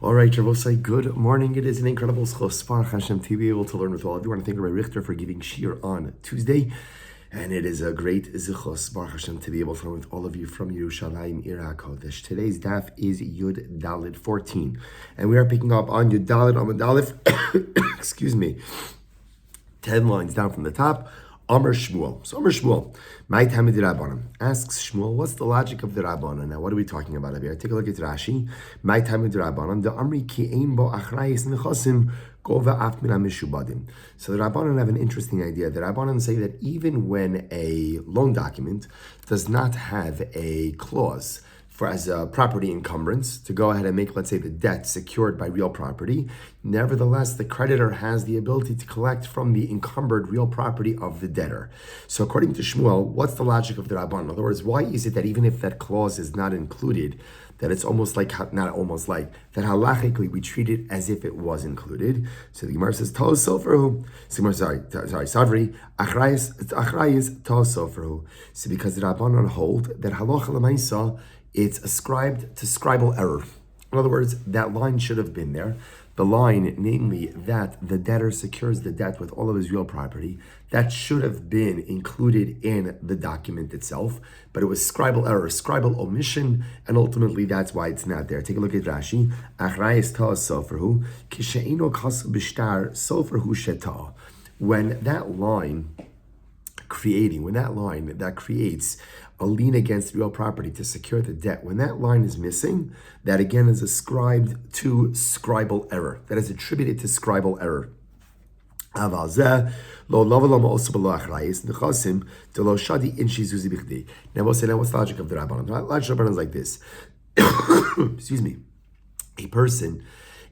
All right, Rabosai, good morning. It is an incredible schos, Baruch Hashem, to be able to learn with all of you. I want to thank Rabbi Richter for giving Shir on Tuesday. And it is a great zichos, Baruch Hashem, to be able to learn with all of you from Yerushalayim, Ir HaKodesh. Today's daf is Yud Daled 14. And we are picking up on Yud Daled Amud Aleph, excuse me, 10 lines down from the top. Amar Shmuel. So Amar Shmuel, my time of the Rabbanan. Asks Shmuel, what's the logic of the Rabbanan? Now, what are we talking about here? Take a look at Rashi. My time of the Rabbanan. The Amri ki ein bo achrayis nechosim gova aft mina mishubadim. So the Rabbanan have an interesting idea. The Rabbanan say that even when a loan document does not have a clause for as a property encumbrance to go ahead and make, let's say, the debt secured by real property, nevertheless, the creditor has the ability to collect from the encumbered real property of the debtor. So according to Shmuel, what's the logic of the Rabban? In other words, why is it that even if that clause is not included, that it's almost like, not almost like, that halachically we treat it as if it was included? So the Gemara says, Tol Soferhu. Savri, Achrayis Tol Soferhu. So because the Rabbanan hold that halacha l'maisa, it's ascribed to scribal error. In other words, that line should have been there. The line, namely, that the debtor secures the debt with all of his real property, that should have been included in the document itself, but it was scribal error, scribal omission, and ultimately that's why it's not there. Take a look at Rashi. Achrayis ta'as soferhu, kishe'ino kasu b'shtar soferhu sheta. When that line that creates a lien against real property to secure the debt, when that line is missing, that again is ascribed to scribal error. That is attributed to scribal error. Now we'll say, now what's the logic of the Rabbanan? The logic of the Rabbanan is like this. Excuse me. A person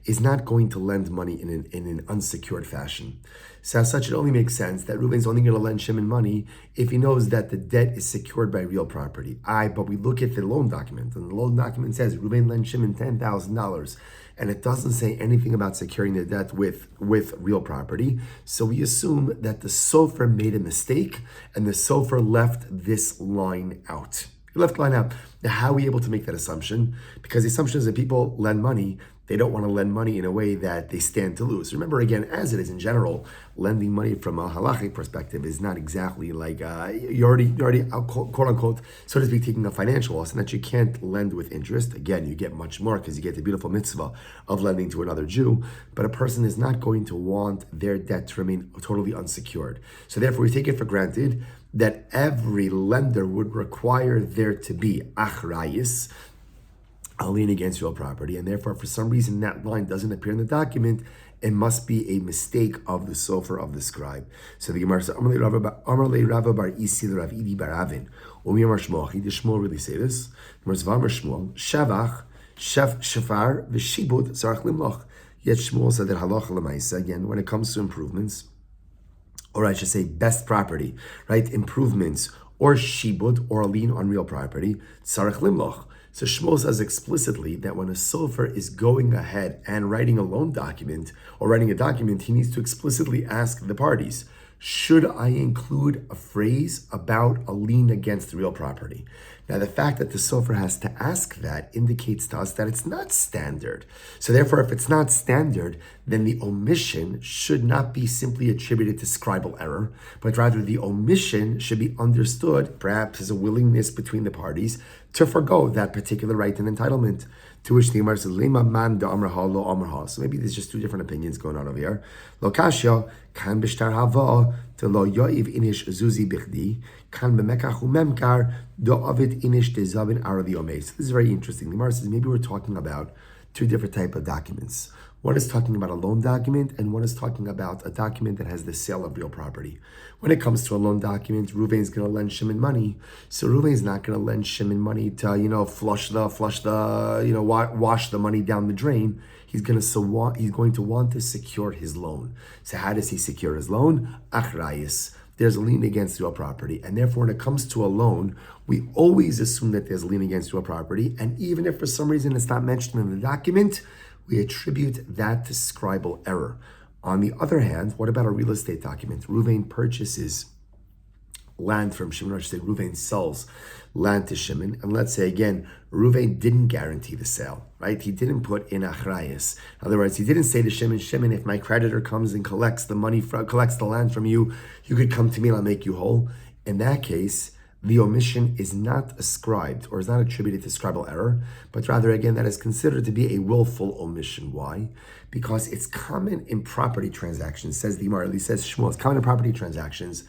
is not going to lend money in an unsecured fashion. So as such, it only makes sense that Reuven's only going to lend Shimon money if he knows that the debt is secured by real property. But we look at the loan document, and the loan document says Reuven lent Shimon $10,000, and it doesn't say anything about securing the debt with real property. So we assume that the sofer made a mistake, and the sofer left this line out. He left the line out. Now, how are we able to make that assumption? Because the assumption is that people lend money, they don't want to lend money in a way that they stand to lose. Remember, again, as it is in general, lending money from a halachic perspective is not exactly like you're already quote unquote, so to speak, taking a financial loss, and that you can't lend with interest. Again, you get much more because you get the beautiful mitzvah of lending to another Jew, but a person is not going to want their debt to remain totally unsecured. So therefore, we take it for granted that every lender would require there to be achrayis, a lien against real property, and therefore, for some reason, that line doesn't appear in the document. It must be a mistake of the sofer, of the scribe. So the Gemara says, Amar le Rava bar Isi le Rav Idi bar Avin. Umi Amar Shmuel. Did Shmuel really say this? Gemara says, Amar Shmuel, Shavach, Shafar, v'shibud, tzarich limloch. Yet Shmuel said that halacha l'maisa, again, when it comes to improvements, or I should say best property, right? Improvements, or shibud, or a lien on real property, tzarich limloch. So Shmuel says explicitly that when a sofer is going ahead and writing a loan document or writing a document, he needs to explicitly ask the parties, should I include a phrase about a lien against real property? Now, the fact that the sofer has to ask that indicates to us that it's not standard. So therefore, if it's not standard, then the omission should not be simply attributed to scribal error, but rather the omission should be understood, perhaps as a willingness between the parties to forgo that particular right and entitlement. To which the Gemara says, "Lema man da amraha lo amraha." So maybe there's just two different opinions going on over here. Lo kashya kan b'shtar hava to lo yoiv inish zuzi bichdi kan b'mekach umemkar do avid inish dezavin arali omeis. This is very interesting. The Gemara says maybe we're talking about two different type of documents. One is talking about a loan document, and one is talking about a document that has the sale of real property. When it comes to a loan document, Reuven is going to lend Shimon money, so Reuven is not going to lend Shimon money to wash the money down the drain. He's going to want to secure his loan. So how does he secure his loan? Achrayis. There's a lien against real property, and therefore, when it comes to a loan, we always assume that there's a lien against real property, and even if for some reason it's not mentioned in the document, we attribute that to scribal error. On the other hand, what about a real estate document? Reuven purchases land from Shimon, or I should say Reuven sells land to Shimon, and let's say again, Reuven didn't guarantee the sale, right? He didn't put in achrayus. In other words, he didn't say to Shimon, if my creditor comes and collects the land from you, you could come to me and I'll make you whole. In that case, the omission is not ascribed or is not attributed to scribal error, but rather, again, that is considered to be a willful omission. Why? Because it's common in property transactions, says the Gemara, at least says Shmuel, it's common in property transactions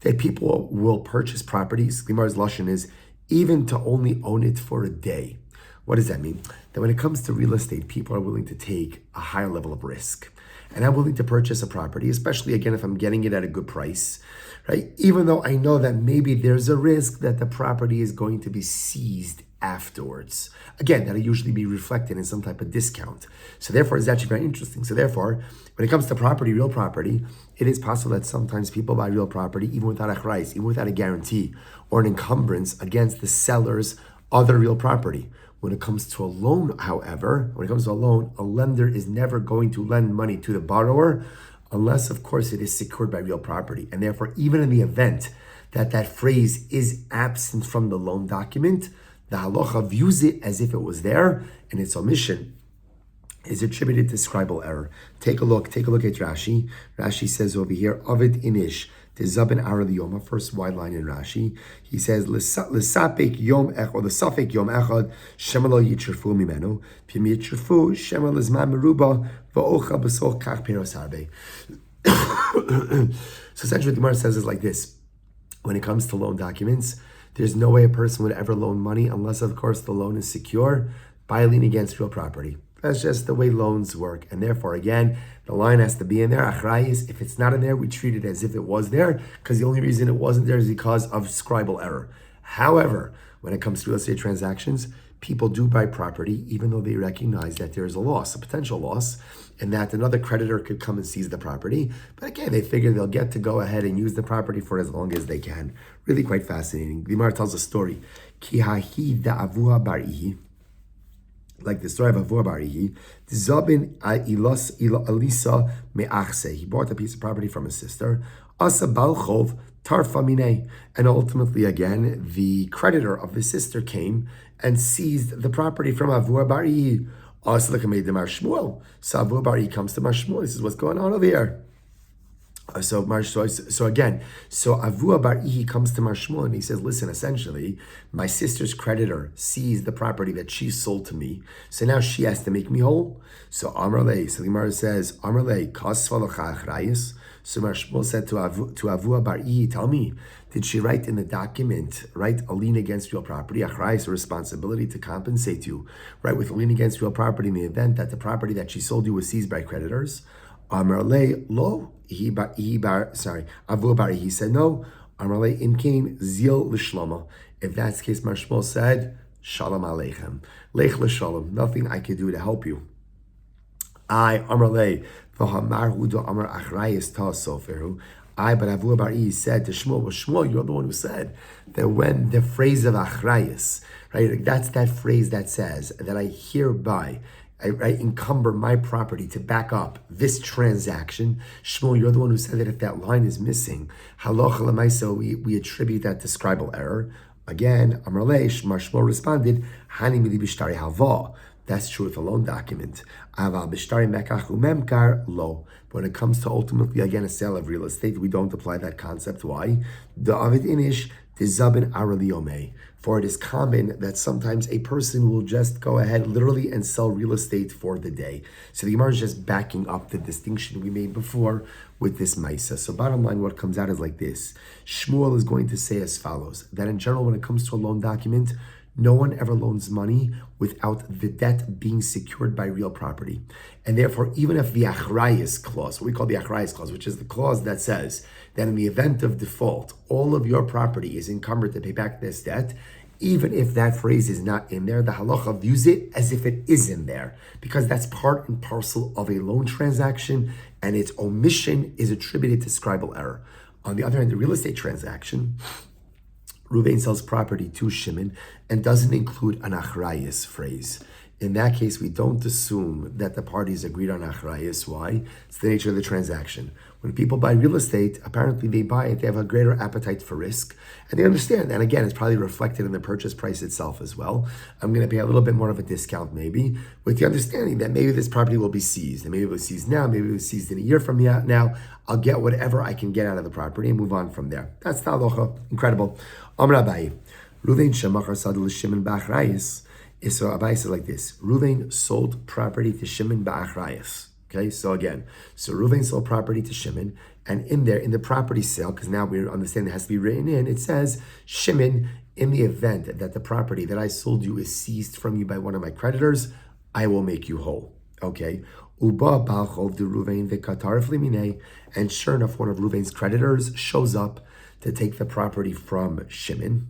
that people will purchase properties. The Gemara's lashon is even to only own it for a day. What does that mean? That when it comes to real estate, people are willing to take a higher level of risk. And I'm willing to purchase a property, especially again if I'm getting it at a good price, right? Even though I know that maybe there's a risk that the property is going to be seized afterwards. Again, that'll usually be reflected in some type of discount. So therefore, it's actually very interesting. So therefore, when it comes to property, real property, it is possible that sometimes people buy real property even without a chrais, even without a guarantee or an encumbrance against the seller's other real property. When it comes to a loan, however, a lender is never going to lend money to the borrower unless, of course, it is secured by real property. And therefore, even in the event that that phrase is absent from the loan document, the halacha views it as if it was there, and its omission is attributed to scribal error. Take a look at Rashi. Rashi says over here, Ovid inish, Tezabin Ara Yoma, first wide line in Rashi. He says, L'sapek yom echad, l'safek yom echad, shema lo yitzrefu mimenu, p'im yitzrefu, shema l'zman meruba, v'ocha b'soch kach peros harbe. So essentially what the Gemara says is like this. When it comes to loan documents, there's no way a person would ever loan money unless, of course, the loan is secure by a lien against real property. That's just the way loans work. And therefore, again, the line has to be in there. Achrayis, if it's not in there, we treat it as if it was there, because the only reason it wasn't there is because of scribal error. However, when it comes to real estate transactions, people do buy property even though they recognize that there is a loss, a potential loss, and that another creditor could come and seize the property. But again, they figure they'll get to go ahead and use the property for as long as they can. Really quite fascinating. The Gemara tells a story. Ki hahi da'avua barihi. Like the story of Avua Barihi, Zabin Alisa Me'achse. He bought a piece of property from his sister. Asa Balchov Tarfa Mine. And ultimately, again, the creditor of the sister came and seized the property from Avua Barihi. Asa Lekamed Mar Shmuel. So Avua Barihi comes to Mar Shmuel. He says, what's going on over here? So Avua Barihi comes to Mar Shmuel and he says, listen, essentially, my sister's creditor seized the property that she sold to me, so now she has to make me whole. So Amrle, so the Gemara says, Amrle, kasvalacha achrayis. So Mar Shmuel said to Avua Barihi, tell me, did she write in the document, write a lien against real property, achrayis, a responsibility to compensate you, right, with a lien against real property in the event that the property that she sold you was seized by creditors? Amarle lo, Avua Barihi said no. Amarle imkain zil l'shlama. If that's the case, Mar Shmuel said, Shalom aleichem, lech l'shalom. Nothing I could do to help you. Amarle v'hamar hudo amar achrayis ta soferu. But Avua Barihi said to Shmuel, well, Shmuel, you're the one who said that when the phrase of achrayis, right, that's that phrase that says that I hereby I encumber my property to back up this transaction. Shmuel, you're the one who said that if that line is missing, halacha l'maisa, we attribute that to scribal error. Again, Amar Leish, Mar Shmuel responded, Hani mili b'shtari halva. That's true with a loan document. Aval b'shtari mekach u'memkar lo. When it comes to ultimately, again, a sale of real estate, we don't apply that concept. Why? The avid inish, the zabin arali omei. For it is common that sometimes a person will just go ahead literally and sell real estate for the day. So the Gemara is just backing up the distinction we made before with this Maisa. So bottom line, what comes out is like this. Shmuel is going to say as follows, that in general, when it comes to a loan document, no one ever loans money without the debt being secured by real property. And therefore, even if the achrayis clause, what we call the achrayis clause, which is the clause that says that in the event of default, all of your property is encumbered to pay back this debt, even if that phrase is not in there, the halacha views it as if it is in there, because that's part and parcel of a loan transaction, and its omission is attributed to scribal error. On the other hand, the real estate transaction, Reuven sells property to Shimon and doesn't include an achrayis phrase. In that case, we don't assume that the parties agreed on achrayus. Why? It's the nature of the transaction. When people buy real estate, apparently they buy it, they have a greater appetite for risk, and they understand. And again, it's probably reflected in the purchase price itself as well. I'm going to pay a little bit more of a discount maybe, with the understanding that maybe this property will be seized. And maybe it was seized now, maybe it was seized in a year from now. I'll get whatever I can get out of the property and move on from there. That's the halacha. Incredible. Amar Abaye, Ruvain shemachar sadul l'Shimon ba'achrayis. So Abaye says like this: Ruvain sold property to Shimon ba'achrayis. Okay, so again, Ruvain sold property to Shimon, and in the property sale, because now we understand it has to be written in, it says, Shimon, in the event that the property that I sold you is seized from you by one of my creditors, I will make you whole. Okay. Uba balchov de Ruvain v'katarif limine, and sure enough, one of Ruvain's creditors shows up to take the property from Shimon.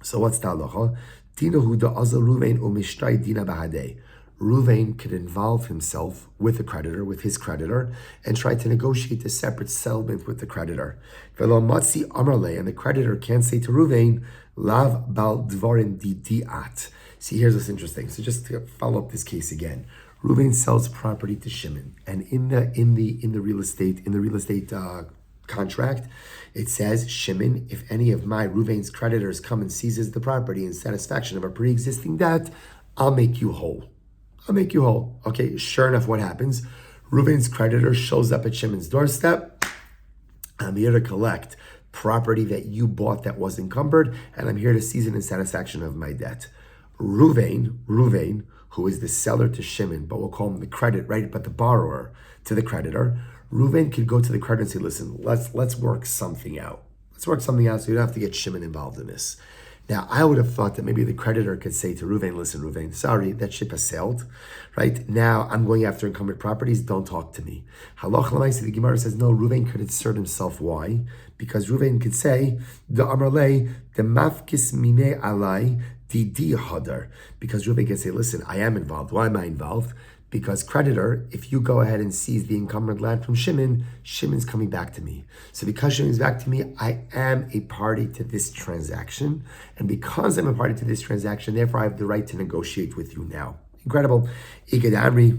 So what's the halacha? Dina huda azal Ruvain umishtai dina bahadei. Ruvain could involve himself with the creditor, with his creditor, and try to negotiate a separate settlement with the creditor. Velo matzi amarle, and the creditor can't say to Ruvain, lav bal dvarim di diat. See, here's what's interesting. So just to follow up this case again, Ruvain sells property to Shimon, and in the real estate contract, it says, Shimon, if any of my Ruvain's creditors come and seizes the property in satisfaction of a pre-existing debt, I'll make you whole. I'll make you whole. Okay, sure enough, what happens? Ruvain's creditor shows up at Shimon's doorstep. I'm here to collect property that you bought that was encumbered, and I'm here to seize it in satisfaction of my debt. Ruvain, who is the seller to Shimon, but we'll call him the credit, right? But the borrower to the creditor, Ruvain could go to the creditor and say, listen, let's work something out. Let's work something out so you don't have to get Shimon involved in this. Now, I would have thought that maybe the creditor could say to Ruvain, listen, Ruvain, sorry, that ship has sailed, right? Now I'm going after encumbered properties, don't talk to me. Halach l'maaseh, the Gemara says, no, Ruvain could assert himself. Why? Because Ruvain could say, the amarle, the mafkis mine alai, di hadar. Because Ruvain can say, listen, I am involved. Why am I involved? Because creditor, if you go ahead and seize the encumbered land from Shimon, Shimon's coming back to me. So because Shimon's back to me, I am a party to this transaction. And because I'm a party to this transaction, therefore I have the right to negotiate with you now. Incredible. Igad Amri.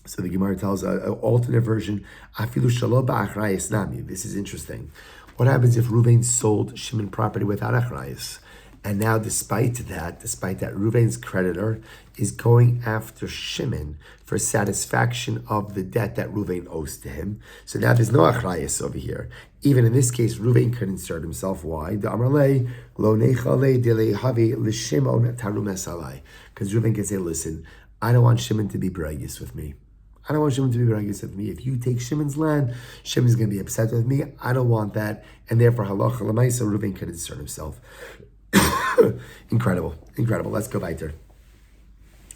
So the Gemara tells an alternate version, Afilu shalo ba'achrayis nami. This is interesting. What happens if Ruvain sold Shimon property without achrayis? And now, despite that, Ruvain's creditor is going after Shimon for satisfaction of the debt that Ruvain owes to him. So now there's no achrayus over here. Even in this case, Ruvain could insert himself. Why? Because Ruvain can say, listen, I don't want Shimon to be beragus with me. I don't want Shimon to be beragus with me. If you take Shimon's land, Shimon's going to be upset with me. I don't want that. And therefore, halacha l'maisa, Ruvain could insert himself. Incredible. Let's go weiter.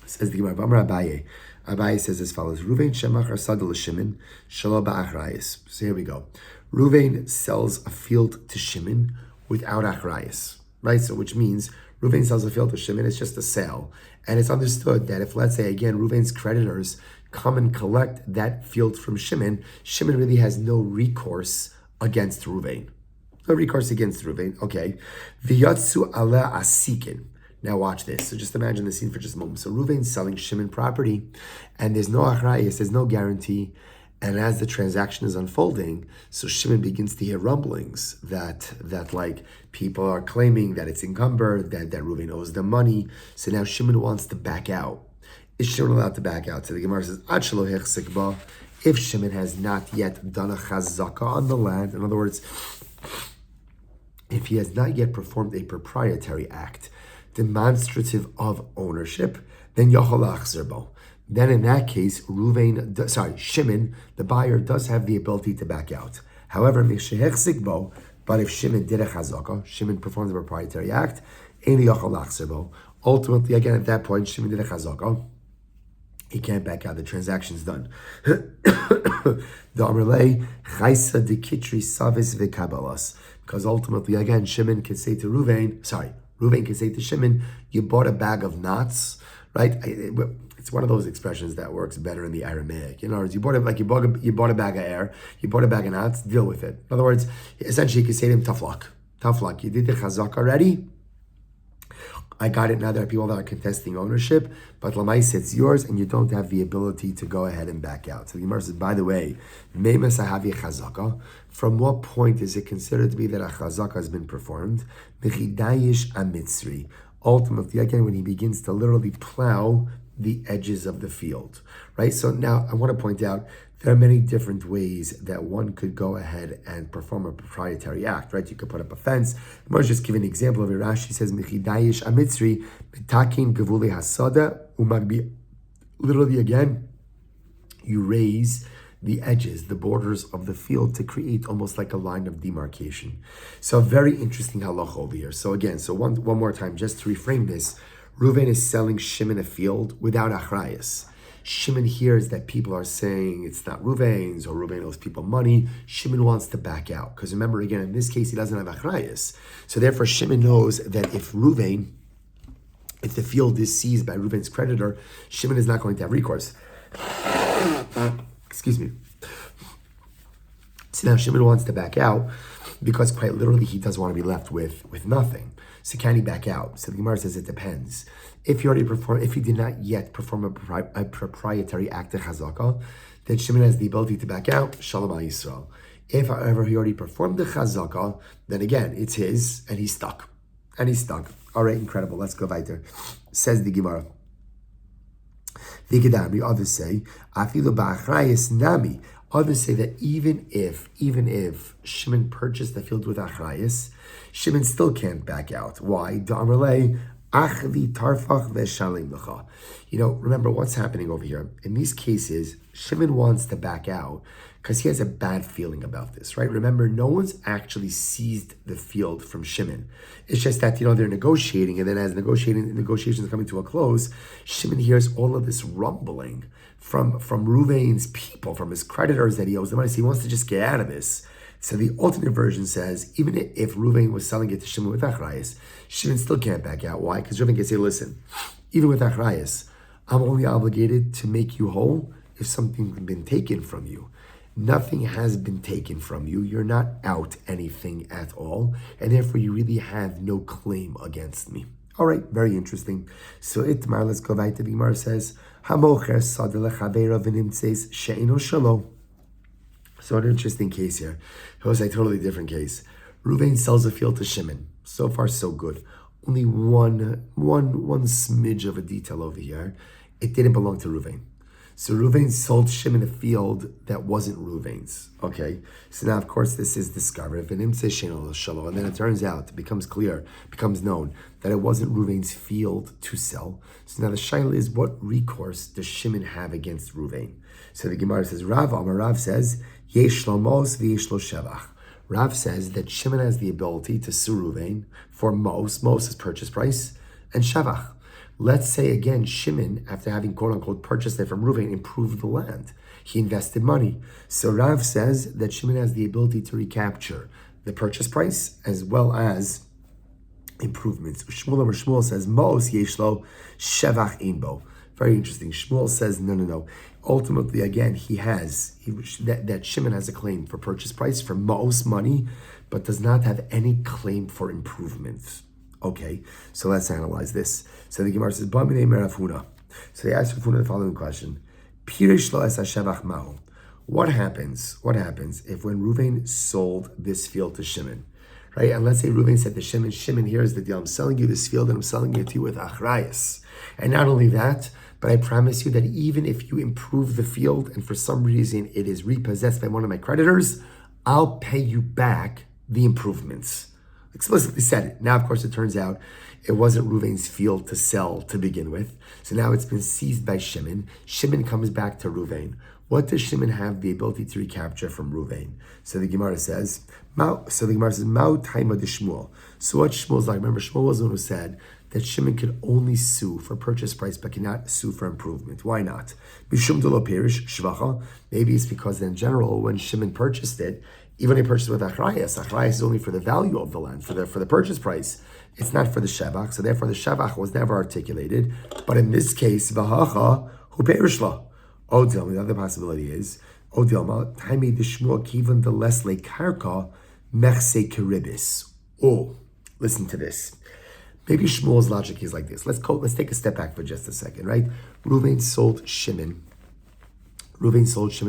Says the Gemara, Amar Abaye. Abaye says as follows: Ruvain shemachar sadul l'Shimon shelo ba'achrayis. So here we go. Ruvain sells a field to Shimon without achrayis, right? So which means Ruvain sells a field to Shimon. It's just a sale, and it's understood that if, let's say again, Ruvain's creditors come and collect that field from Shimon, Shimon really has no recourse against Ruvain. No recourse against Ruvain. Okay. V'yatsu ala asikin. Now watch this. So just imagine the scene for just a moment. So Ruvain's selling Shimon property, and there's no achrayis, there's no guarantee. And as the transaction is unfolding, so Shimon begins to hear rumblings that like people are claiming that it's encumbered, that Ruvain owes them money. So now Shimon wants to back out. Is Shimon allowed to back out? So the Gemara says, Ad shelo hechzik ba, if Shimon has not yet done a chazaka on the land, in other words, if he has not yet performed a proprietary act demonstrative of ownership, then yachol achzer bo. Then in that case, Shimon, the buyer, does have the ability to back out. However, but if Shimon did a chazaka, Shimon performed a proprietary act, ultimately, again, at that point, Shimon did a chazaka, he can't back out, the transaction's done. Because ultimately, again, Shimon can say to Ruvain can say to Shimon, you bought a bag of knots, right? It's one of those expressions that works better in the Aramaic. In other words, you bought a bag of air, you bought a bag of knots, deal with it. In other words, essentially, you can say to him, tough luck. You did the chazak already. I got it. Now there are people that are contesting ownership, but Lamais, it's yours, and you don't have the ability to go ahead and back out. So the Gemara says, by the way, from what point is it considered to be that a chazaka has been performed? Ultimately, again, when he begins to literally plow the edges of the field, right? So now I want to point out there are many different ways that one could go ahead and perform a proprietary act, right? You could put up a fence. I'm going to just give an example of it. Rashi says, Mechidayish amitzri, betakin gevuli hasada, umagbi. Literally, again, you raise the edges, the borders of the field to create almost like a line of demarcation. So very interesting halacha over here. So again, one more time, just to reframe this, Reuven is selling Shimon a field without achrayas. Shimon hears that people are saying it's not Reuven's, or Reuven owes people money. Shimon wants to back out. Because remember, again, in this case, he doesn't have achrayas. So therefore, Shimon knows that if the field is seized by Reuven's creditor, Shimon is not going to have recourse. Excuse me. So now Shimon wants to back out because quite literally he doesn't want to be left with nothing. So can he back out? So the Gemara says it depends. If he did not yet perform a proprietary act of chazaka, then Shimon has the ability to back out. Shalom al Yisrael. If, however, he already performed the chazaka, then again it's his and he's stuck. All right, incredible. Let's go weiter. Says the Gemara. Others say, nami. Others say that even if Shimon purchased the field with achrayas, Shimon still can't back out. Why? Remember what's happening over here. In these cases, Shimon wants to back out because he has a bad feeling about this, right? Remember, no one's actually seized the field from Shimon. It's just that, they're negotiating, and then as negotiations are coming to a close, Shimon hears all of this rumbling from Reuven's people, from his creditors that he owes the money. So he wants to just get out of this. So the alternate version says, even if Reuven was selling it to Shimon with achrayas, Shimon still can't back out. Why? Because Reuven can say, listen, even with achrayas, I'm only obligated to make you whole if something's been taken from you. Nothing has been taken from you. You're not out anything at all. And therefore, you really have no claim against me. All right, very interesting. So Itmar, let's go back to the Gemara says, Hamocher sadeh lechaveiro v'nimtzeis she'eino shelo. So an interesting case here. It was a totally different case. Reuven sells a field to Shimon. So far, so good. Only one smidge of a detail over here. It didn't belong to Reuven. So Reuven sold Shimon a field that wasn't Reuven's. Okay, so now of course this is discovered. And then it turns out, it becomes known that it wasn't Reuven's field to sell. So now the shaila is, what recourse does Shimon have against Reuven? So the Gemara says, Rav says, Yesh lo mos v'yesh lo shevach. Rav says that Shimon has the ability to sue Reuven for mos is purchase price, and shevach. Let's say again, Shimon, after having quote unquote purchased it from Reuven, improved the land. He invested money. So Rav says that Shimon has the ability to recapture the purchase price as well as improvements. Shmuel says, Mos yeshlo shevach inbo. Very interesting. Shmuel says, no. Ultimately, again, that Shimon has a claim for purchase price for Mos money, but does not have any claim for improvements. Okay, so let's analyze this. So the Gemara says, so they ask Rav Huna the following question. What happens if when Reuven sold this field to Shimon, right? And let's say Reuven said to Shimon, here's the deal. I'm selling you this field and I'm selling it to you with achrayas. And not only that, but I promise you that even if you improve the field and for some reason it is repossessed by one of my creditors, I'll pay you back the improvements. Explicitly said it. Now, of course, it turns out it wasn't Reuven's field to sell to begin with. So now it's been seized by Shimon. Shimon comes back to Reuven. What does Shimon have the ability to recapture from Reuven? So the Gemara says, Mao taima de Shmuel. So what Shmuel's like? Remember, Shmuel was the one who said that Shimon could only sue for purchase price, but cannot sue for improvement. Why not? Mishum de lo perish shvacha. Maybe it's because in general, when Shimon purchased it, even if he purchased with achrayas is only for the value of the land, for the purchase price. It's not for the shevach, so therefore the shevach was never articulated. But in this case, v'hacha hu perishla. Odilma, the other possibility is Odilma taimi de Shmuel kivan de lesle karka mechse keribis. Oh, listen to this. Maybe Shmuel's logic is like this. Let's take a step back for just a second, right? Reuven sold Shimon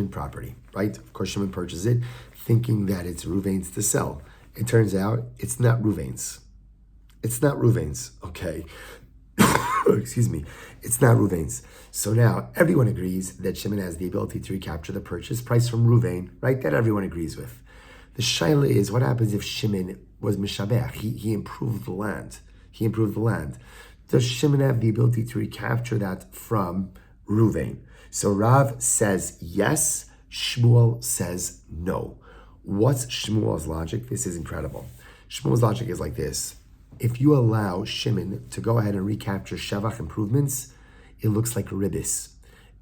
property, right? Of course, Shimon purchased it, thinking that it's Reuven's to sell. It turns out it's not Reuven's. It's not Reuven's, okay? Excuse me. It's not Reuven's. So now everyone agrees that Shimon has the ability to recapture the purchase price from Reuven, right? That everyone agrees with. The shaila is, what happens if Shimon was mishabech? He improved the land. Does Shimon have the ability to recapture that from Reuven? So Rav says yes, Shmuel says no. What's Shmuel's logic? This is incredible. Shmuel's logic is like this. If you allow Shimon to go ahead and recapture Shevach improvements, it looks like ribis.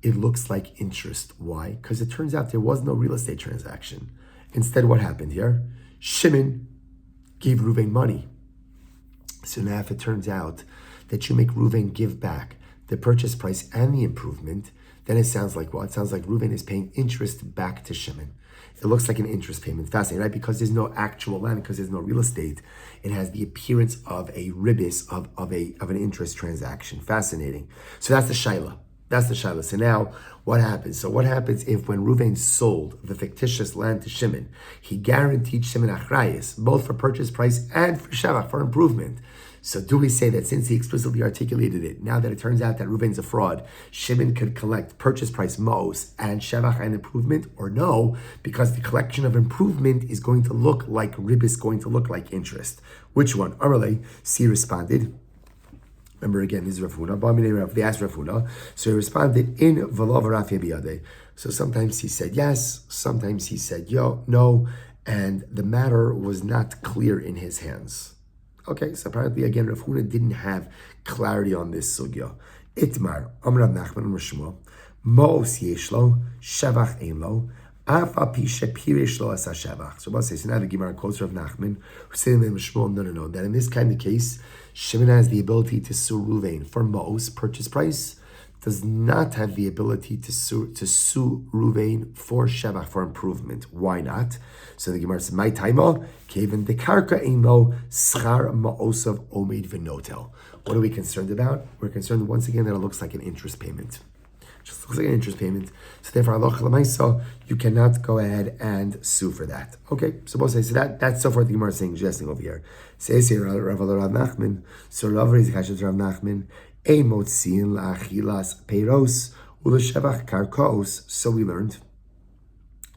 It looks like interest. Why? Because it turns out there was no real estate transaction. Instead, what happened here? Shimon gave Reuven money. So now if it turns out that you make Reuven give back the purchase price and the improvement, then it sounds like what? It sounds like Reuven is paying interest back to Shimon. It looks like an interest payment. Fascinating, right? Because there's no actual land, because there's no real estate. It has the appearance of a ribis, of an interest transaction. Fascinating. So that's the shaila. So now, what happens? So what happens if when Reuven sold the fictitious land to Shimon, he guaranteed Shimon achrayis, both for purchase price and for shevach, for improvement? So do we say that since he explicitly articulated it, now that it turns out that Reuven's a fraud, Shimon could collect purchase price mos and shevach and improvement, or no, because the collection of improvement is going to look like ribis, going to look like interest? Which one? Amarle, C responded. Remember again, this is Rav Huna. They asked Rav Huna, so he responded in V'lo v'rafya biyadeh. So sometimes he said yes, sometimes he said no, and the matter was not clear in his hands. Okay, so apparently again, Rav Huna didn't have clarity on this sugya. Itmar, Amr Rav Nachman, Amr Shmuel, Ma'os yeshlo, Shevach ein lo, Af al pi shepirish lo asa Shevach. So now the Gemara quotes Rav Nachman, who said to Shmuel, no, that in this kind of case, Shimon has the ability to sue Reuven for Ma'os, purchase price, does not have the ability to sue Reuven for Shevach, for improvement. Why not? So the Gemara says, "My taima keven dekarka eino schar ma'osav omeid v'notel." What are we concerned about? We're concerned once again that it looks like an interest payment. Just looks like an interest payment. So therefore, halacha l'maisa, you cannot go ahead and sue for that. Okay, so that's so far the Gemara is saying, suggesting over here. Says here Rav Nachman. So Rav is Rav Nachman. So we learned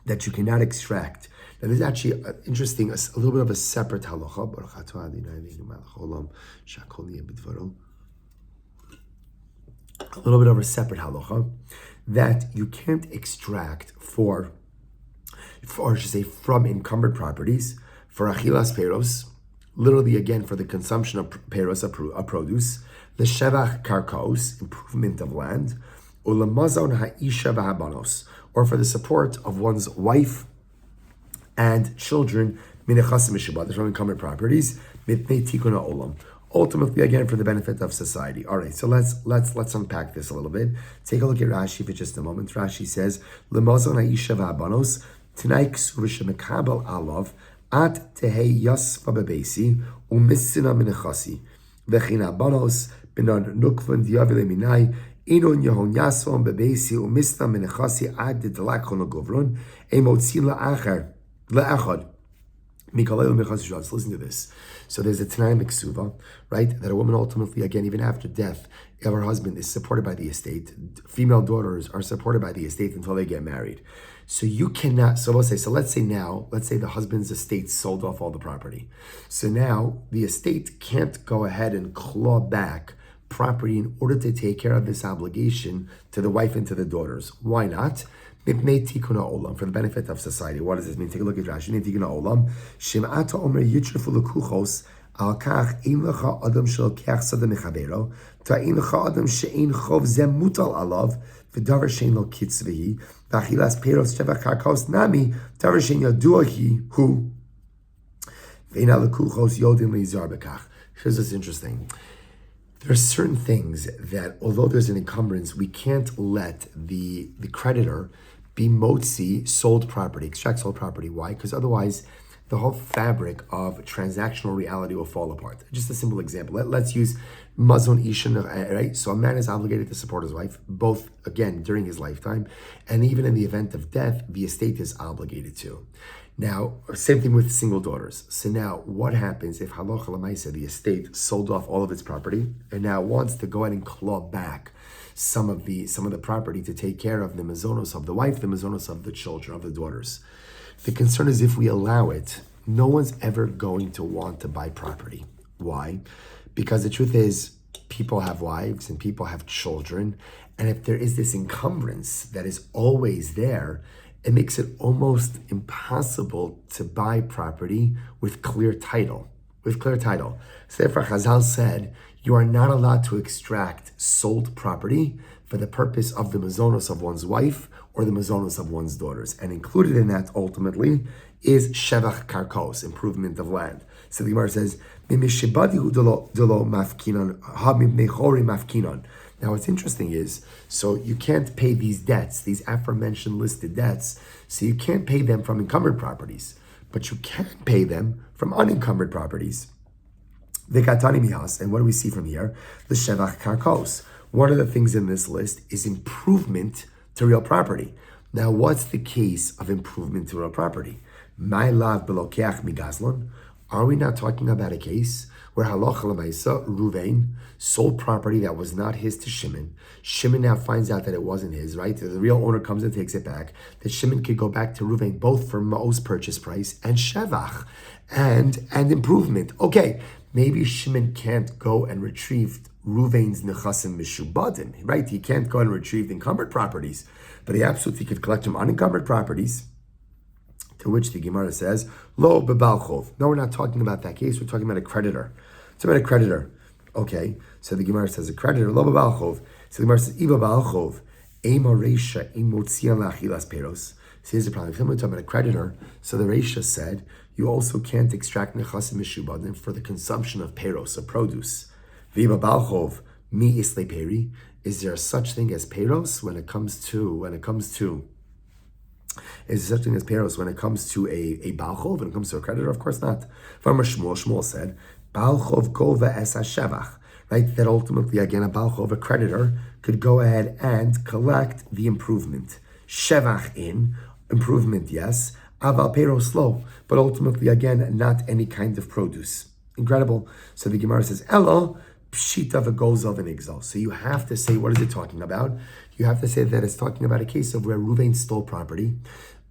that you cannot extract. Now there's actually interesting, a little bit of a separate halacha. A little bit of a separate halacha that you can't extract from encumbered properties for achilas peros, literally again for the consumption of peros, of produce, the shevach karkos, improvement of land, ulamazon ha'isha v'habanos, or for the support of one's wife and children, minechasim mishabad, from encumbered properties, mitnei tikkun ha'olam. Ultimately, again, for the benefit of society. All right, so let's unpack this a little bit. Take a look at Rashi for just a moment. Rashi says, lemazon ha'isha v'habanos, t'nai ksuva shemekabel alav, at tehei yasva bebesi, umissina minechasi, v'china banos, binan nukvan diavile minai, inon yahon yasvam bebesi, umissina minechasi, ad dedelak chon govron, emotzin la'achad. Listen to this. So there's a Tanai Miksuva, right? That a woman ultimately, again, even after death, if her husband is supported by the estate, female daughters are supported by the estate until they get married. So you cannot, let's say the husband's estate sold off all the property. So now the estate can't go ahead and claw back property in order to take care of this obligation to the wife and to the daughters. Why not? For the benefit of society. What does this mean? Take a look at Rashi. Shem'ata omer yitrafu lekuchos al kach ein lecha adam shel keach sada mechabero ta'in lecha adam she'ein chov zem mutal alav v'davar she'ein lo kitzvehi v'achilas peros shevach karkos nami davar she'ein yaduahi hu v'eina lekuchos yodim leizar bekach. Here's what's interesting. There are certain things that, although there's an encumbrance, we can't let the creditor be motzi, extract sold property. Why? Because otherwise, the whole fabric of transactional reality will fall apart. Just a simple example. Let's use mazon ishin, right? So a man is obligated to support his wife, both, again, during his lifetime, and even in the event of death, the estate is obligated to. Now, same thing with single daughters. So now, what happens if halacha l'maisa, the estate sold off all of its property and now wants to go ahead and claw back some of the property to take care of the mazonos of the wife, the mazonos of the children, of the daughters? The concern is if we allow it, no one's ever going to want to buy property. Why? Because the truth is, people have wives and people have children, and if there is this encumbrance that is always there, it makes it almost impossible to buy property with clear title. So therefore, Chazal said, you are not allowed to extract sold property for the purpose of the mazonos of one's wife or the mazonos of one's daughters. And included in that, ultimately, is shevach karkos, improvement of land. So the Gemara says, now what's interesting is, so you can't pay these debts, these aforementioned listed debts, so you can't pay them from encumbered properties, but you can pay them from unencumbered properties. V'katani mihas, and what do we see from here? The shevach karkos. One of the things in this list is improvement to real property. Now, what's the case of improvement to real property? My lav belokeach migazlon. Are we not talking about a case where halacha l'maisa, Ruvain sold property that was not his to Shimon? Shimon now finds out that it wasn't his, right? The real owner comes and takes it back. That Shimon could go back to Ruvain both for Ma'os purchase price and shevach and improvement. Okay, maybe Shimon can't go and retrieve Ruvain's nechasim mishubadim, right? He can't go and retrieve encumbered properties, but he absolutely could collect from unencumbered properties. To which the Gemara says, Lo bebalchov. No, we're not talking about that case. We're talking about a creditor. It's about a creditor. Okay, so the Gemara says a creditor, Lo bebalchov. So the Gemara says, Iba balchov, ema reisha in motzia lachilas peros. So here's the problem. If someone talking about a creditor, so the reisha said, you also can't extract nechasim mishubadim for the consumption of peros, of produce. Viva balchov, mi isle peri. Is there such thing as peros when it comes to is there such thing as peros when it comes to a balchov, when it comes to a creditor? Of course not. Rabbi Shmuel said, balchov gova es shevach, right? That ultimately, again, a balchov, a creditor, could go ahead and collect the improvement. Shevach in, improvement, yes. Aval peros slow, but ultimately, again, not any kind of produce. Incredible. So the Gemara says, Elo, pshita v'gozov and exal. So you have to say, what is it talking about? You have to say that it's talking about a case of where Ruvain stole property.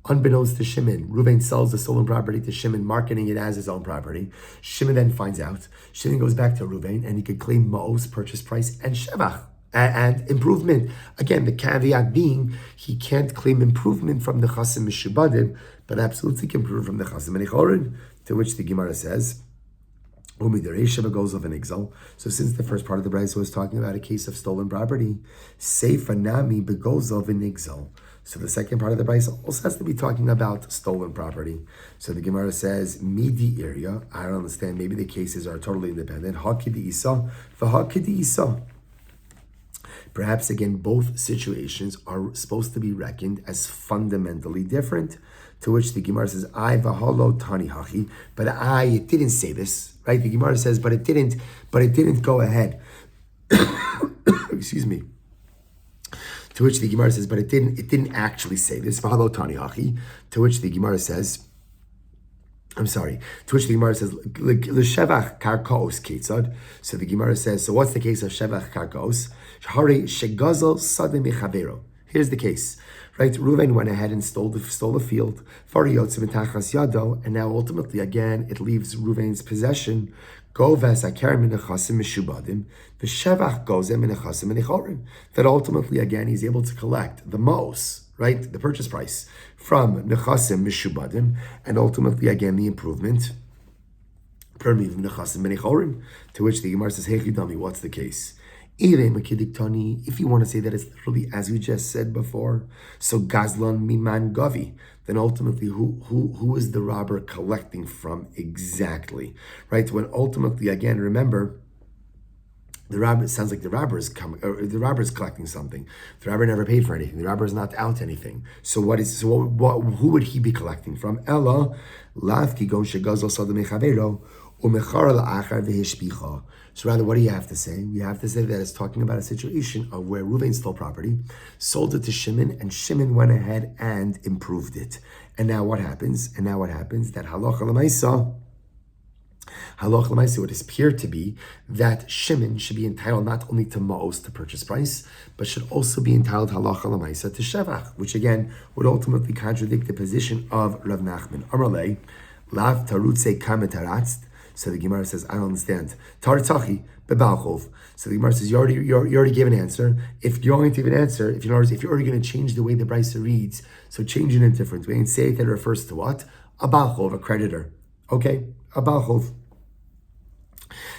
Unbeknownst to Shimon, Ruvain sells the stolen property to Shimon, marketing it as his own property. Shimon then finds out. Shimon goes back to Ruvain, and he could claim Ma'os purchase price and shevach and improvement. Again, the caveat being he can't claim improvement from the chasim mishubadim, but absolutely can prove from the chasim menichorin. To which the Gemara says, Yomi the reisha goes of an exal. So since the first part of the brayso was talking about a case of stolen property, seifa nami begoes of an exal. So the second part of the brayso also has to be talking about stolen property. So the Gemara says, midi area. I don't understand. Maybe the cases are totally independent. Hakidi isa, v'hakidi isa. Perhaps again, both situations are supposed to be reckoned as fundamentally different. To which the Gemara says, I v'halo tani hachi, but it didn't say this, right? The Gemara says, but it didn't go ahead. Excuse me. To which the Gemara says, but it didn't actually say this. V'halo tani hachi. To which the Gemara says, I'm sorry. To which the Gemara says, l'shevach karkos ketzad. So the Gemara says, so what's the case of shevach karkos? Hare shegazel sadeh mechavero. Here's the case, right? Reuven went ahead and stole the field, and now ultimately, again, it leaves Reuven's possession. That ultimately, again, he's able to collect the most, right? The purchase price from nechasim mishubadim, and ultimately, again, the improvement. To which the Gemara says, "Hey, Chidami, what's the case?" If you want to say that it's literally as we just said before, so Gazlan Miman Gavi, then ultimately who is the robber collecting from exactly? Right? When ultimately, again, remember, The rabbi, it sounds like the robber is coming, or the robber is collecting something. The robber never paid for anything. The robber is not out anything. So who would he be collecting from? Ella, lav kigon shegazal sadam mechavero, umechara la'achar v'hishpicha. So rather, what do you have to say? You have to say that it's talking about a situation of where Reuven stole property, sold it to Shimon, and Shimon went ahead and improved it. And now what happens? That halacha l'maisa, would appear to be that Shimon should be entitled not only to ma'os, the purchase price, but should also be entitled halacha l'maisa to shevach, which again would ultimately contradict the position of Rav Nachman. Amarle, lav tarutze kametaratzt. So the Gemara says, I don't understand. Tartachi bebalchov. So the Gemara says, you already gave an answer. If you're going to give an answer, if you're already going to change the way the Brisa reads, so change it in a different way and say that it refers to what? A balchov, a creditor. Okay, a balchov.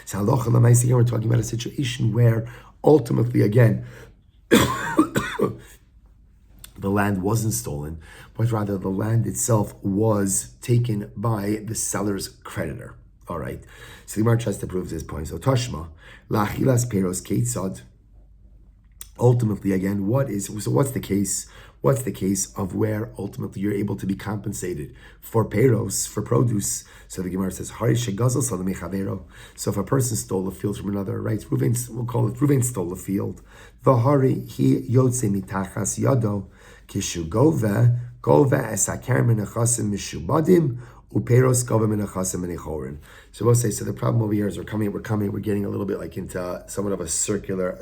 So halacha l'maisa, here we're talking about a situation where ultimately, again, the land wasn't stolen, but rather the land itself was taken by the seller's creditor. All right. So the Gemara tries to prove this point. So Tashma, la'achilas peros keitzad. Ultimately, again, what's the case? What's the case of where ultimately you're able to be compensated for peros, for produce? So the Gemara says, Hari shegazal sadam mechavero. So if a person stole a field from another, right? Reuven stole a field. V'hari hi yotze mitachas yado kishu gove esakar menachasim mishubadim. So we'll say, so the problem over here is we're getting a little bit like into somewhat of a circular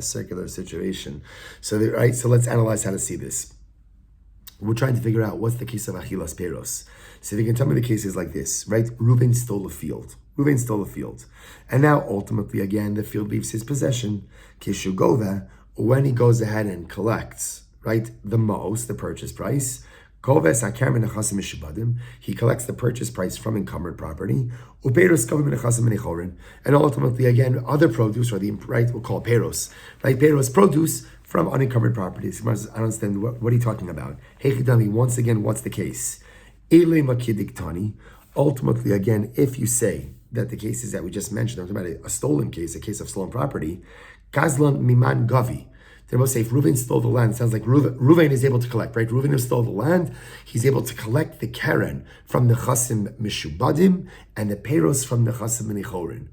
situation. So let's analyze how to see this. We're trying to figure out what's the case of achilas peros. So if you can tell me the case is like this, right? Reuven stole a field. And now ultimately, again, the field leaves his possession. Kishu gova, when he goes ahead and collects, right, the most, the purchase price, he collects the purchase price from encumbered property, and ultimately, again, other produce, or we'll call it peros, right? Peros, produce from unencumbered properties. I don't understand what are you talking about. Once again, what's the case? Ultimately, again, if you say that the cases that we just mentioned, I'm talking about a stolen case, a case of stolen property, Kazlan Miman Gavi. They both say if Reuven stole the land, it sounds like Reuven is able to collect, right? Reuven has stole the land, he's able to collect the keren from the chasim mishubadim and the peros from the chasim menichorin.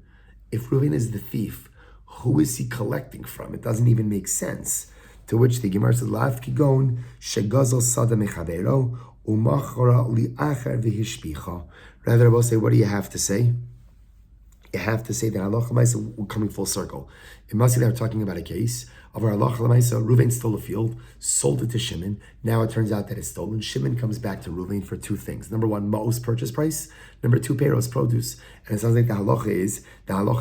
If Reuven is the thief, who is he collecting from? It doesn't even make sense. To which the Gemara says, "Lav kigon shegazal sada mechavero umachora liacher v'hishpicha." Rather, I will say, what do you have to say? You have to say that halacha l'maisa, we're coming full circle. It must be that we're talking about a case of where halacha l'maisa, Reuven stole a field, sold it to Shimon. Now it turns out that it's stolen. Shimon comes back to Reuven for two things. Number one, ma'os, purchase price. Number two, peros, produce. And it sounds like the halacha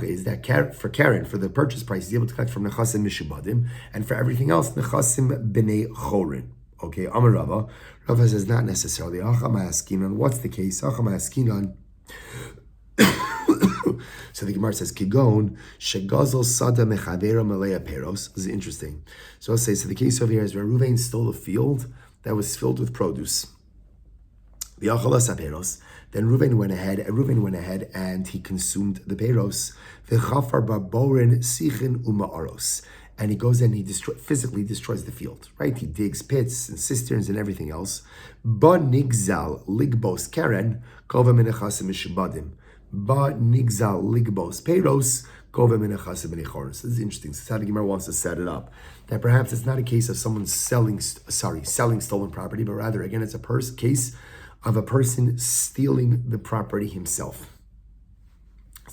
is that for Karen, for the purchase price, he's able to collect from nechasim mishubadim, and for everything else, nechasim b'nei chorin. Okay, Amar Rava. Rava says not necessarily. Achama askinon. What's the case? Achama askinon. So the Gemara says, Kigon, Shegazal Sada Mechavera Malaya Peros. This is interesting. So I'll say, so the case over here is where Reuven stole a field that was filled with produce. The Achalas Peros. Then Reuven went ahead and he consumed the Peros. The Chafar Barborin Sichin Umaaros. And he goes in and he physically destroys the field, right? He digs pits and cisterns and everything else. Ba Nigzal Ligbos Karen, Kova Menechasim Mishubadim. Ba nigzal ligbos peros kove menechasim b'nechorin. So this is interesting. So how the Gemara wants to set it up, that perhaps it's not a case of someone selling stolen property, but rather, again, it's a case of a person stealing the property himself.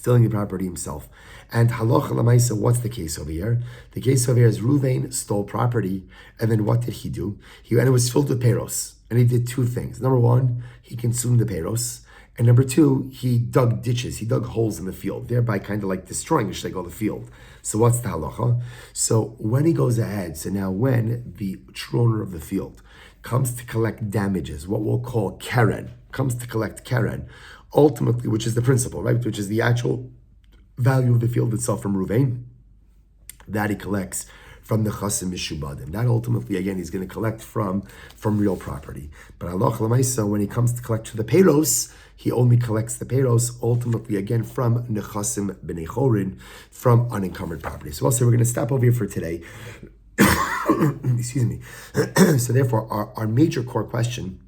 And halacha l'maisa, what's the case over here? The case over here is Reuven stole property, and then what did he do? And it was filled with peros, and he did two things. Number one, he consumed the peros. And number two, he dug ditches, he dug holes in the field, thereby kind of like destroying the field. So what's the halacha? So when he goes ahead, so now when the true owner of the field comes to collect damages, what we'll call keren, ultimately, which is the principal, right? Which is the actual value of the field itself from Reuven, that he collects from the chasim mishubadim. That ultimately, again, he's going to collect from real property. But halacha l'maisa, when he comes to collect the peiros, he only collects the peiros ultimately again from nechasim b'nei chorin, from unencumbered property. So also we're going to stop over here for today. Excuse me. So therefore, our major core question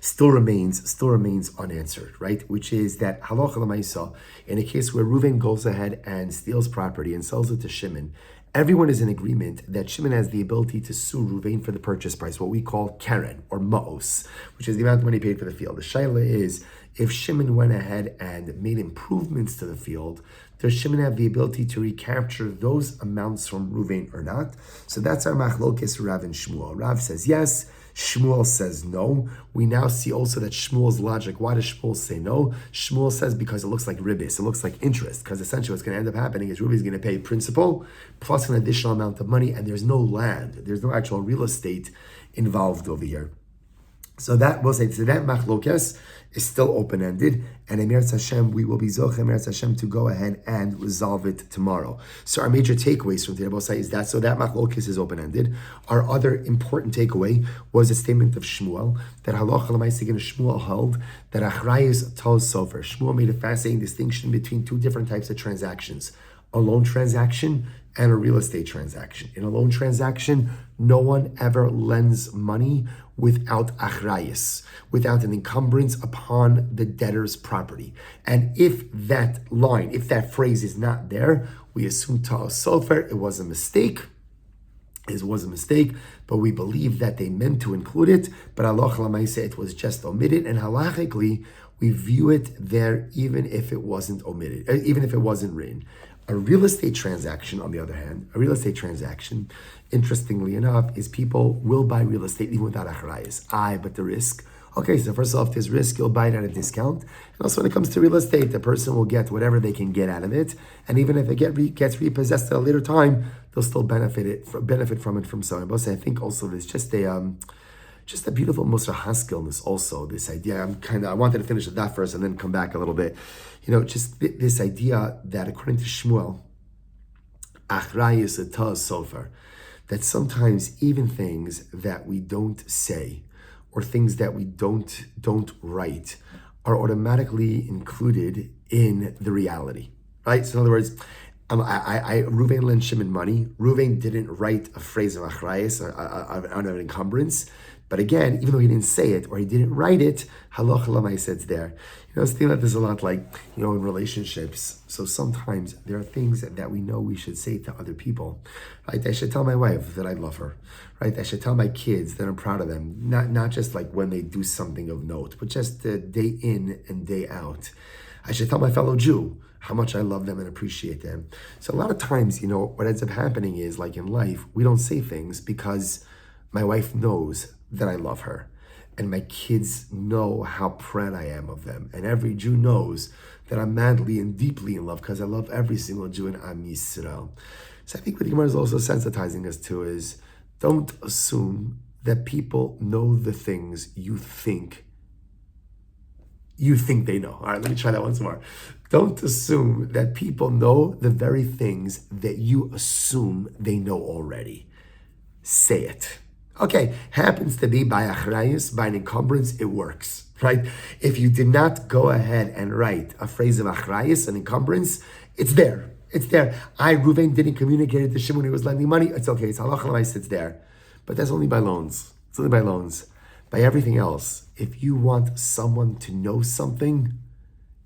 still remains unanswered, right? Which is that halacha l'maisa, in a case where Reuven goes ahead and steals property and sells it to Shimon, everyone is in agreement that Shimon has the ability to sue Reuven for the purchase price, what we call keren or ma'os, which is the amount of money paid for the field. The shaila is, if Shimon went ahead and made improvements to the field, does Shimon have the ability to recapture those amounts from Reuven or not? So that's our machlokes Rav and Shmuel. Rav says yes. Shmuel says no. We now see also that Shmuel's logic. Why does Shmuel say no? Shmuel says because it looks like ribis, it looks like interest, because essentially what's going to end up happening is Reuven is going to pay principal plus an additional amount of money, and there's no land, there's no actual real estate involved over here. So that we'll say, so that machlokes is still open-ended, and Eretz Hashem, we will be zocheh Eretz Hashem to go ahead and resolve it tomorrow. So our major takeaways from today, we'll say, is that, so that machlokes is open-ended. Our other important takeaway was a statement of Shmuel, that halacha l'maaseh Shmuel held that achrayus tal sofer. Shmuel made a fascinating distinction between two different types of transactions: a loan transaction and a real estate transaction. In a loan transaction, no one ever lends money without achrayus, without an encumbrance upon the debtor's property. And if that phrase is not there, we assume ta'as sofer, it was a mistake. It was a mistake, but we believe that they meant to include it, but halacha l'maaseh it was just omitted, and halachically we view it there even if it wasn't omitted, even if it wasn't written. A real estate transaction, on the other hand, interestingly enough, is people will buy real estate even without achrayus. But the risk. Okay, so first off, there's risk, you'll buy it at a discount. And also when it comes to real estate, the person will get whatever they can get out of it. And even if it gets repossessed at a later time, they'll still benefit from it from some. But I think also there's just a beautiful Musar Haskellness also, this idea. I wanted to finish with that first and then come back a little bit. Just this idea that according to Shmuel, achrayus ta'as sofer, that sometimes even things that we don't say or things that we don't write are automatically included in the reality, right? So in other words, Reuven lent Shimon money. Reuven didn't write a phrase of achrayus, on an encumbrance. But again, even though he didn't say it or he didn't write it, halacha l'maaseh it's there. I was thinking about this a lot, like, in relationships. So sometimes there are things that we know we should say to other people. Right? I should tell my wife that I love her. Right? I should tell my kids that I'm proud of them. Not just like when they do something of note, but just day in and day out. I should tell my fellow Jew how much I love them and appreciate them. So a lot of times, what ends up happening is, like in life, we don't say things because my wife knows that I love her, and my kids know how proud I am of them, and every Jew knows that I'm madly and deeply in love because I love every single Jew in Am Yisrael. So I think what the Gemara is also sensitizing us to is, don't assume that people know the things you think they know. All right, let me try that once more. Don't assume that people know the very things that you assume they know already. Say it. Okay, happens to be by achrayus, by an encumbrance, it works, right? If you did not go ahead and write a phrase of achrayus, an encumbrance, it's there. It's there. Reuven didn't communicate it to Shimon when he was lending money. It's okay. It's halacha l'maaseh, it's there. But that's only by loans. It's only by loans. By everything else, if you want someone to know something,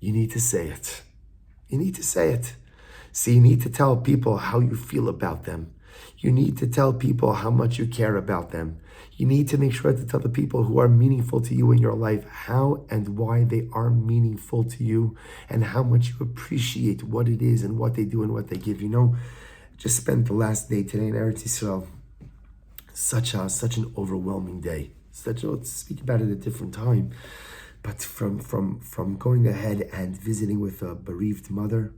you need to say it. You need to say it. So you need to tell people how you feel about them. You need to tell people how much you care about them. You need to make sure to tell the people who are meaningful to you in your life how and why they are meaningful to you and how much you appreciate what it is and what they do and what they give. Just spent the last day today in Eretz Yisrael. Such an overwhelming day. We'll speak about it at a different time. But from going ahead and visiting with a bereaved mother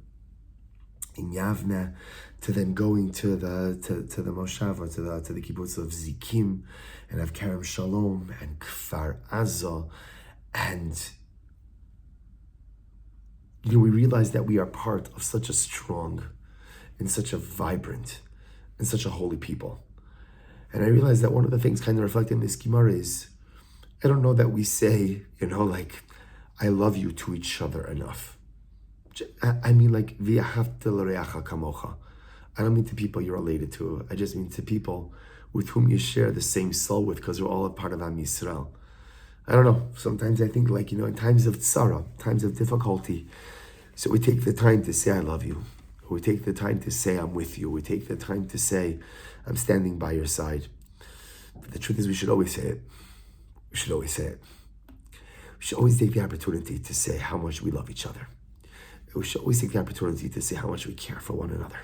in Yavne, to then going to the Moshav, or to the kibbutz of Zikim, and of Kerem Shalom and Kfar Aza, and we realize that we are part of such a strong and such a vibrant and such a holy people. And I realized that one of the things kind of reflected in this Gemara is, I don't know that we say, like, I love you to each other enough. I mean, like, v'ahavta l'reacha kamocha. I don't mean to people you're related to. I just mean to people with whom you share the same soul with, because we're all a part of Am Yisrael. I don't know. Sometimes I think, like, in times of tzara, times of difficulty, so we take the time to say, I love you. We take the time to say, I'm with you. We take the time to say, I'm standing by your side. But the truth is, we should always say it. We should always say it. We should always take the opportunity to say how much we love each other. We should always take the opportunity to say how much we care for one another.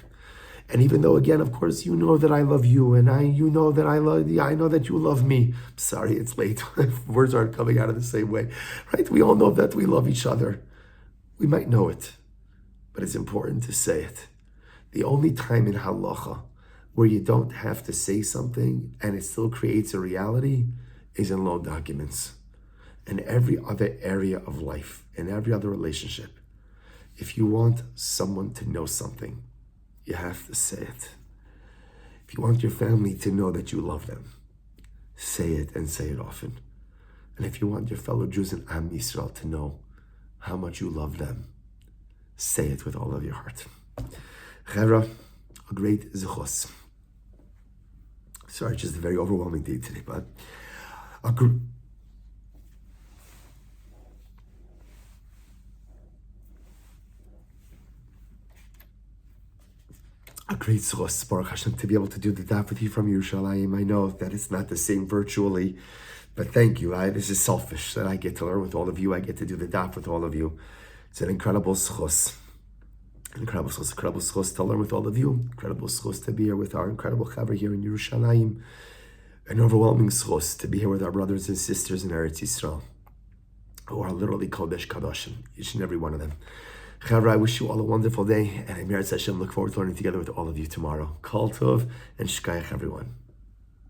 And even though, again, of course, you know that I love you, and you know that I love you, I know that you love me. I'm sorry, it's late. Words aren't coming out of the same way, right? We all know that we love each other. We might know it, but it's important to say it. The only time in halacha where you don't have to say something and it still creates a reality is in loan documents. In every other area of life, in every other relationship, if you want someone to know something, you have to say it. If you want your family to know that you love them, say it, and say it often. And if you want your fellow Jews in Am Yisrael to know how much you love them, say it with all of your heart. Chevra, a great zichus. Sorry, just a very overwhelming day today, but a great source, Baruch Hashem, to be able to do the daf with you from Yerushalayim. I know that it's not the same virtually, but thank you. This is selfish that I get to learn with all of you. I get to do the daf with all of you. It's an incredible schos. Incredible schos to learn with all of you. Incredible schos to be here with our incredible chaver here in Yerushalayim. An overwhelming schos to be here with our brothers and sisters in Eretz Yisrael, who are literally Kodesh Kadoshim, each and every one of them. Chavra, I wish you all a wonderful day, and I look forward to learning together with all of you tomorrow. Kol Tov and Shkayach, everyone.